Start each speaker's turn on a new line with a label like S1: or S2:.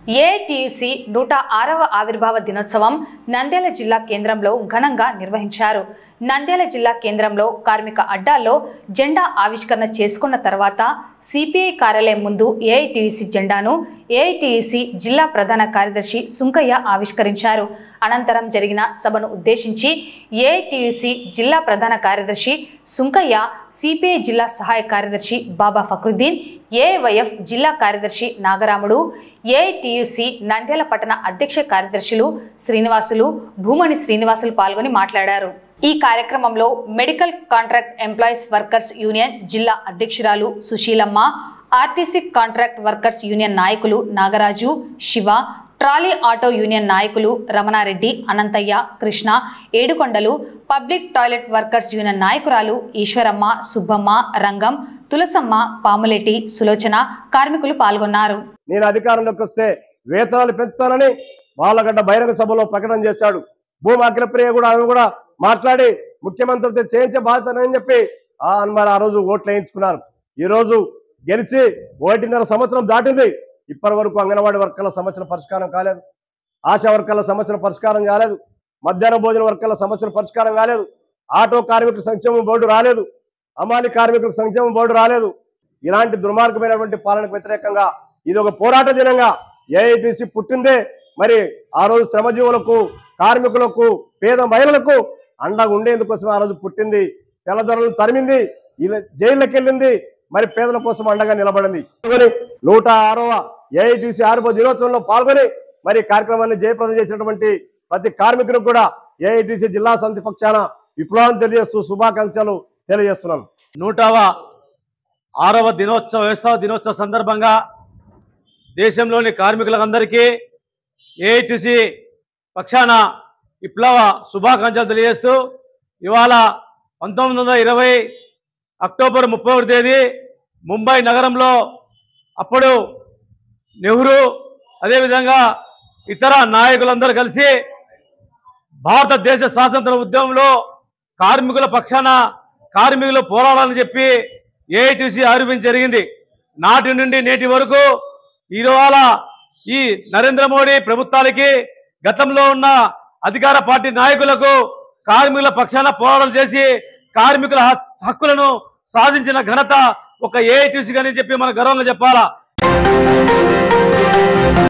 S1: AITUC 106వ ఆవిర్భావ దినోత్సవం నంద్యాల జిల్లా కేంద్రంలో ఘనంగా నిర్వహించారు. నంద్యాల జిల్లా కేంద్రంలో కార్మిక అడ్డాల్లో జెండా ఆవిష్కరణ చేసుకున్న తర్వాత సిపిఐ కార్యాలయం ముందు ఏఐటీయూసీ జెండాను ఏఐటీయూసీ జిల్లా ప్రధాన కార్యదర్శి సుంకయ్య ఆవిష్కరించారు. అనంతరం జరిగిన సభను ఉద్దేశించి ఏఐటీయూసీ జిల్లా ప్రధాన కార్యదర్శి సుంకయ్య, సిపిఐ జిల్లా సహాయ కార్యదర్శి బాబా ఫక్రుద్దీన్, ఏఐవైఎఫ్ జిల్లా కార్యదర్శి నాగరాముడు, ఏఐటీయూసీ నంద్యాల పట్టణ అధ్యక్ష కార్యదర్శులు శ్రీనివాసులు, భూమణి శ్రీనివాసులు పాల్గొని మాట్లాడారు. ఈ కార్యక్రమంలో medical contract employees workers union జిల్లా అధ్యక్షురాలు Sushilamma, RTC contract workers union నాయకులు Nagaraju, Shiva, trolley auto union నాయకులు Ramana Reddy, Anantayya, Krishna, Edukondalu, public toilet workers union నాయకురాలు ఈశ్వరమ్మ, సుబ్బమ్మ, రంగం, తులసమ్మ, పాములేటి, సులోచన కార్మికులు పాల్గొన్నారు.
S2: నేను అధికారంలోకి వస్తే వేతనాలు పెంచుతానని బాలగడ్డ బహిరంగ సభలో ప్రకటన చేశాడు. భూమి అఖిలప్రియ కూడా ఆమె కూడా మాట్లాడి ముఖ్యమంత్రితో చేయించే బాధ్యతని చెప్పి మరి ఆ రోజు ఓట్లు వేయించుకున్నారు. ఈ రోజు గెలిచి 1.5 సంవత్సరం దాటింది. ఇప్పటి వరకు అంగన్వాడీ వర్కర్ల సమస్యల పరిష్కారం కాలేదు, ఆశా వర్కర్ల సమస్యల పరిష్కారం కాలేదు, మధ్యాహ్న భోజన వర్కర్ల సమస్యల పరిష్కారం కాలేదు, ఆటో కార్మికుల సంక్షేమ బోర్డు రాలేదు, అమాలి కార్మికులకు సంక్షేమ బోర్డు రాలేదు. ఇలాంటి దుర్మార్గమైనటువంటి పాలనకు వ్యతిరేకంగా ఇది ఒక పోరాట దినంగా ఏఐటీసీ పుట్టిందే. మరి ఆ రోజు శ్రమజీవులకు, కార్మికులకు, పేద మహిళలకు అండగా ఉండేందుకోసం ఆ రోజు పుట్టింది. తెల్లదొరలను తరిమింది, జైళ్ళకి వెళ్ళింది, మరి పేదల కోసం అండగా నిలబడింది. 106వ ఏఐటీసీ ఆవిర్భావ దినోత్సవంలో పాల్గొని మరి కార్యక్రమాన్ని జయప్రదం చేసినటువంటి ప్రతి కార్మికులకు కూడా ఏఐటీసీ జిల్లా సమితి పక్షాన విప్లవం తెలియజేస్తూ శుభాకాంక్షలు తెలియజేస్తున్నాను.
S3: 106వ వ్యవస్థ దినోత్సవ సందర్భంగా దేశంలోని కార్మికులందరికీ ఏఐటీసీ పక్షాన విప్లవ శుభాకాంక్షలు తెలియజేస్తూ ఇవాళ 1920 అక్టోబర్ 31 తేదీ ముంబై నగరంలో అప్పుడు నెహ్రూ అదేవిధంగా ఇతర నాయకులందరూ కలిసి భారతదేశ స్వాతంత్ర ఉద్యమంలో కార్మికుల పక్షాన కార్మికులు పోరాడాలని చెప్పి ఏఐటీసీ ఆవిర్భవించడం జరిగింది. నాటి నుండి నేటి వరకు ఇవాళ ఈ నరేంద్ర మోడీ ప్రభుత్వానికి, గతంలో ఉన్న అధికార పార్టీ నాయకులకు కార్మికుల పక్షాన పోరాటాలు చేసి కార్మికుల హక్కులను సాధించిన ఘనత ఒక ఏఐటీసీ అని చెప్పి మన గర్వంగా చెప్పాలా.